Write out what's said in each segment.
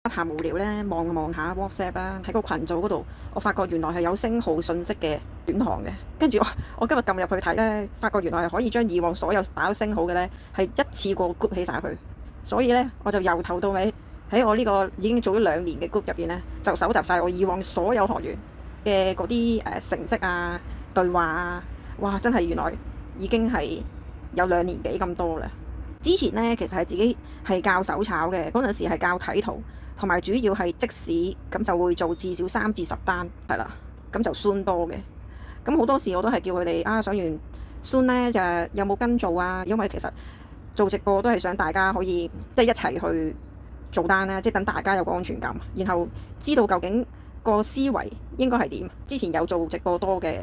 下無聊咧，望下 WhatsApp 啦，喺個群組嗰度，我發覺原來係有星號信息嘅選項嘅。跟住我今日撳入去睇咧，發覺原來係可以將以往所有打咗星號嘅咧，係一次過 group 起晒佢。所以咧，我就由頭到尾喺我呢個已經做咗2年嘅 group 入邊咧，就搜集晒我以往所有學員嘅嗰啲成績啊、對話啊，哇！真係原來已經係有2年幾咁多啦。之前咧，其實係自己係教手炒嘅，嗰陣時係教睇圖，同埋主要係即時咁就會做至少3至10單，係啦，咁就 Zoom 多嘅。咁好多時我都係叫佢哋上完 Zoom 咧就有冇跟做啊？因為其實做直播都係想大家可以即係一齊去做單啦，即係等大家有個安全感，然後知道究竟個思維應該係點。之前有做直播多嘅，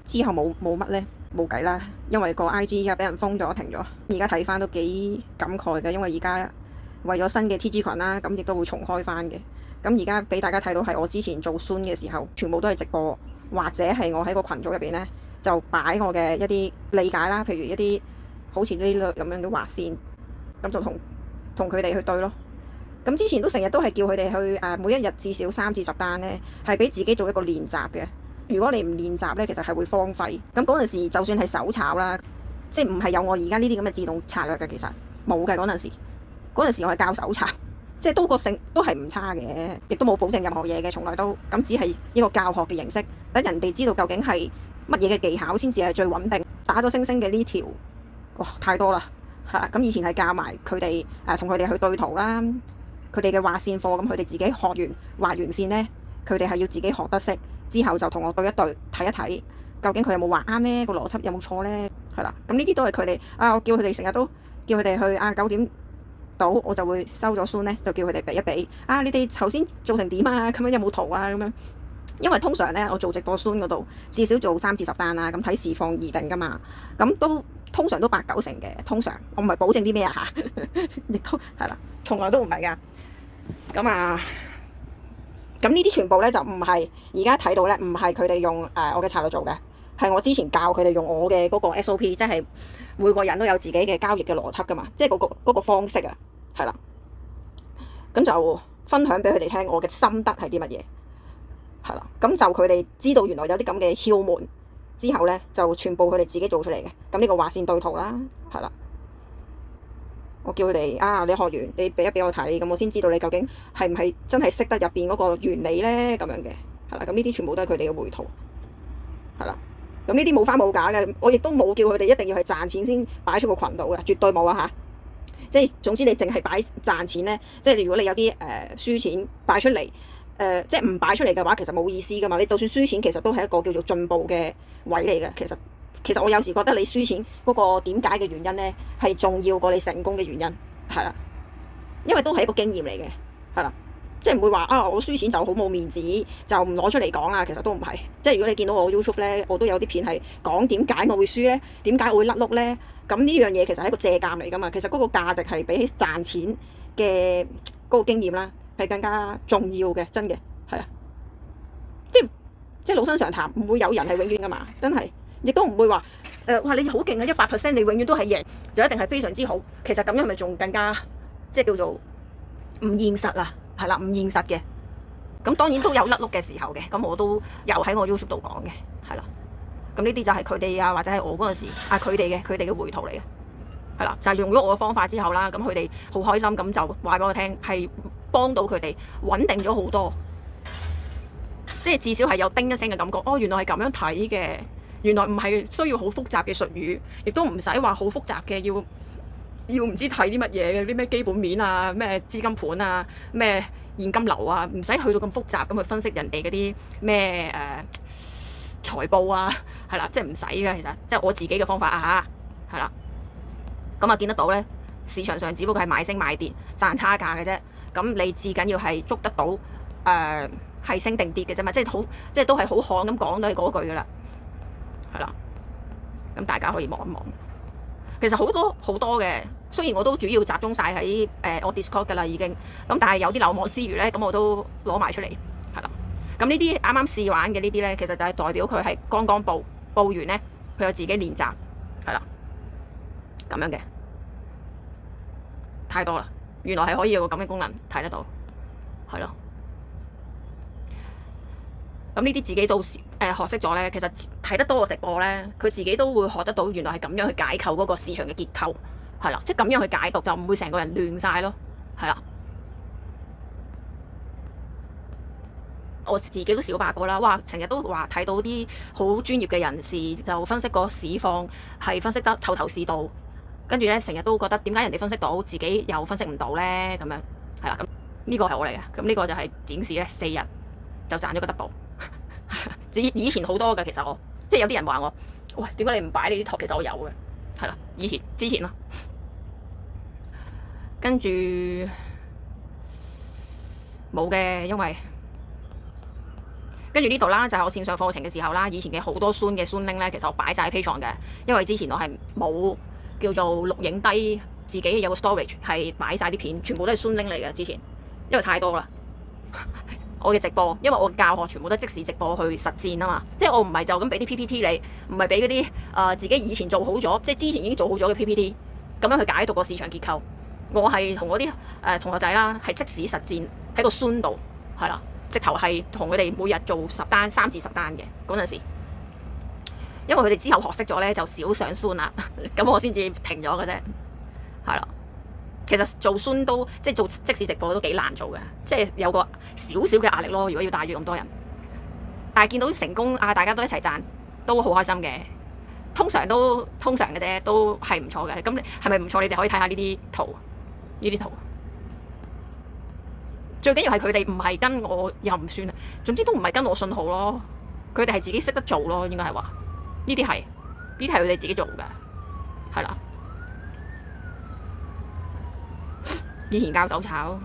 之後冇乜咧。冇計啦，因為個 IG 而家俾人封咗停咗。而家睇翻都幾感慨嘅，因為而家為咗新嘅 TG 群啦，咁亦都會重開翻嘅。咁而家俾大家睇到係我之前做 Zoom 嘅時候，全部都係直播，或者係我喺個群組入邊呢，就擺我嘅一啲理解啦，譬如一啲好似呢類咁樣嘅劃線，咁就同佢哋去對咯。咁之前都成日都係叫佢哋去每一日至少3至10單呢，係俾自己做一個練習嘅。如果你唔練習咧，其實係會荒廢。咁嗰陣時，就算係手炒啦，即係唔係有我而家呢啲咁嘅自動策略嘅，其實冇嘅嗰陣時。嗰陣時我係教手炒，即係都個性都係唔差嘅，亦都冇保證任何嘢嘅，從來都咁只係一個教學嘅形式，等人哋知道究竟係乜嘢嘅技巧先至係最穩定。打咗星星嘅呢條，哇太多啦嚇！咁以前係教埋佢哋同佢哋去對圖啦，佢哋嘅畫線課，咁佢哋自己學完畫完線咧，佢哋係要自己學得識。之後就同我對一對睇一睇，究竟佢有冇畫啱呢？個邏輯有冇錯呢？係啦，咁呢啲都係佢哋我叫佢哋成日都叫佢哋去9點到，我就會收咗 Zoom 呢，就叫佢哋比一比你哋頭先做成點啊？咁樣有冇圖啊？咁樣，因為通常呢，我做直播 Zoom 嗰度至少做3至10單啦，咁睇市況而定噶嘛，咁都通常都8、9成嘅，通常我唔係保證啲咩嚇，亦都係啦，從來都唔係噶，咁呢啲全部咧就唔係而家睇到咧，唔係佢哋用我嘅策略做嘅，係我之前教佢哋用我嘅嗰個 SOP，即係每個人都有自己嘅交易嘅邏輯噶嘛，即係嗰個方式啊，係啦。咁就分享俾佢哋聽我嘅心得係啲乜嘢，係啦。咁就佢哋知道原來有啲咁嘅竅門之後咧，就全部佢哋自己做出嚟嘅。咁呢個畫線對圖啦，係啦。我叫佢哋你學完你俾一俾我睇，咁我先知道你究竟係唔係真係識得入邊嗰個原理咧，咁樣嘅，係啦。咁呢啲全部都係佢哋嘅繪圖，係啦。咁呢啲冇花冇假嘅，我亦都冇叫佢哋一定要係賺錢先擺出個群度嘅，絕對冇啊嚇。即係總之你淨係擺賺錢咧，即係如果你有啲輸錢擺出嚟，即係唔擺出嚟嘅話，其實冇意思噶嘛。你就算輸錢，其實都係一個叫做進步嘅位嚟嘅，其實我有時覺得你輸錢嗰個點解嘅原因呢，係重要過你成功嘅原因，係啦，因為都係一個經驗嚟嘅，係啦，即係唔會話我輸錢就好冇面子，就唔攞出嚟講啊，其實都唔係，即係如果你見到我 YouTube 呢，我都有啲片係講點解我會輸呢，點解我會甩碌呢，咁呢樣嘢其實係一個借鑑嚟噶嘛，其實嗰個價值係比起賺錢嘅嗰個經驗啦，係更加重要嘅，真嘅，係啊，即係老生常談，唔會有人係永遠噶嘛，真係。亦都唔會話哇你好勁啊，100%你永遠都係贏，就一定係非常之好。其實咁樣咪仲更加即係叫做唔現實啊，係啦，唔現實嘅。咁當然都有甩碌嘅時候嘅，咁我都有喺我 YouTube 度講嘅，係啦。咁呢啲就係佢哋或者係我嗰陣時佢哋嘅繪圖嚟嘅，係啦，就係用咗我嘅方法之後啦，咁佢哋好開心，咁就話俾我聽係幫到佢哋穩定咗好多，即係至少係有叮一聲嘅感覺。原來係咁樣睇嘅。原來唔係需要好複雜嘅術語，亦都唔使話好複雜嘅要唔知睇啲乜嘢嘅啲咩基本面啊、咩資金盤啊、咩現金流啊，唔使去到咁複雜咁去分析人哋嗰啲咩財報啊，係啦，即係唔使嘅。其實即係我自己嘅方法係啦。咁見得到咧，市場上只不過係買升買跌賺差價嘅啫。咁你至緊要係捉得到係升定跌嘅啫嘛，即係都係好悍咁講都係嗰句噶啦。係啦，咁大家可以望一望。其實好多嘅，雖然我都主要集中晒喺我 Discord 噶啦已經，咁但係有啲漏網之魚咧，咁我都攞埋出嚟，係啦。咁呢啲啱啱試玩嘅呢啲咧，其實就係代表佢係剛剛報完咧，佢有自己練習，係啦，咁樣嘅，太多啦。原來係可以有個咁嘅功能睇得到。係咯。咁呢啲自己到時學識咗咧，其實睇得多個直播咧，佢自己都會學得到原來係咁樣去解構嗰個市場嘅結構，係啦，即係咁樣去解讀就唔會成個人亂晒咯，係啦。我自己都小白過啦，哇！成日都話睇到啲好專業嘅人士就分析個市況係分析得頭頭是道，跟住咧成日都覺得點解人哋分析到自己又分析唔到咧？咁樣係啦，咁呢個係我嚟嘅，咁呢個就係展示咧4日就賺咗個 double。以前好多嘅，其實我即係有啲人話我，喂，點解你唔擺呢啲圖？其實我有嘅，係啦，之前咯，跟住冇嘅，因為跟住呢度啦，就係我線上課程嘅時候啦，以前嘅好多 Zoom 嘅 Zoom link 咧，其實我擺晒喺 Patreon 嘅，因為之前我係冇叫做錄影低自己有個 storage 係擺晒啲片，全部都係 Zoom link 嚟嘅。之前因為太多啦。我嘅直播，因為我嘅教學全部都即時直播去實戰啊嘛，即係我唔係就咁俾啲 PPT 你，唔係俾嗰啲自己以前做好咗，即係之前已經做好咗嘅 PPT，咁樣去解讀個市場結構。我係同嗰啲同學仔啦，係即時實戰喺個 Zoom 度，係啦，直頭係同佢哋每日做3至10單嘅嗰陣時，因為佢哋之後學識咗咧，就少上 Zoom 啦，咁我先至停咗嘅啫，係啦。其實做 Zoom 都即係做即時直播都幾難做嘅，即係有個少少嘅壓力咯。如果要帶住咁多人，但係見到成功啊，大家都一齊讚，都好開心嘅。通常嘅啫，都係唔錯嘅。咁係咪唔錯？你哋可以睇下呢啲圖，呢啲圖。最緊要係佢哋唔係跟我又唔算，總之都唔係跟我信號咯。佢哋係自己識得做咯，應該係話呢啲係佢哋自己做嘅，係啦。以前教手炒，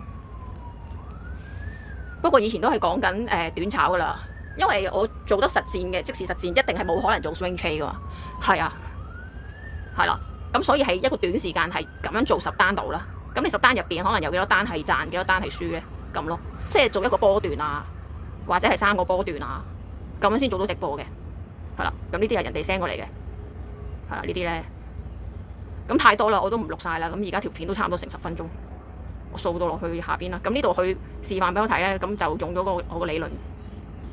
不過以前都係講緊短炒噶啦，因為我做得實戰嘅即時實戰，一定係冇可能做 swing trade 噶，係啊，係啦，咁所以係一個短時間係咁樣做10單度啦。咁你10單入邊可能有幾多單係賺，幾多單係輸咧？咁咯，即係做一個波段啊，或者係3個波段啊，咁樣先做到直播嘅，係啦。咁呢啲係人哋 send 過嚟嘅，係啦，呢啲咧，咁太多啦，我都唔錄晒啦。咁而家條片都差唔多成10分鐘。我掃到落去下邊啦，咁呢度佢示範俾我睇咧，咁就用咗我個理論，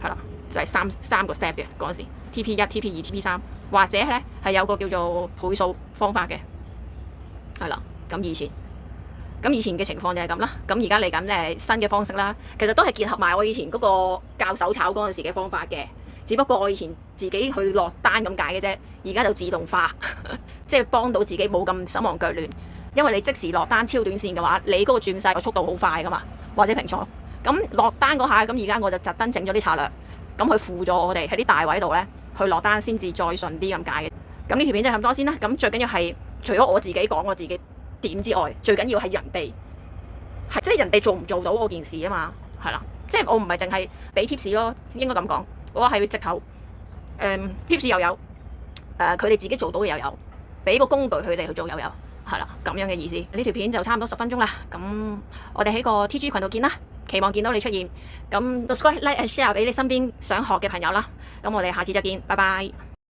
係啦，就係三個 step 嘅嗰陣時 ，TP1、TP2、TP3，或者咧係有個叫做倍數方法嘅，係啦，咁以前嘅情況就係咁啦，咁而家嚟緊新嘅方式啦，其實都係結合埋我以前嗰個教手炒嗰陣時嘅方法嘅，只不過我以前自己去落單咁解嘅啫，而家就自動化，即係幫到自己冇咁手忙腳亂。因為你即時落單超短線嘅話，你嗰個轉勢個速度好快噶嘛，或者平倉。咁落單嗰下，咁而家我就特登整咗啲策略，咁去輔助我哋喺啲大位度咧去落單，先至再順啲咁解嘅。咁呢條片就係咁多先啦。咁最緊要係除咗我自己講我自己點之外，最緊要係人哋係即係人哋做唔做到嗰件事啊嘛，係啦。即係我唔係淨係俾 tips 咯，應該咁講，我係直頭tips 又有，佢哋自己做到嘅又有，俾個工具佢哋去做又有。係啦，咁樣嘅意思。呢條片就差唔多10分鐘啦。咁我哋喺個 TG 群度見啦，期望見到你出現。咁 subscribe、like and share 俾你身邊想學嘅朋友啦。咁我哋下次再見，拜拜。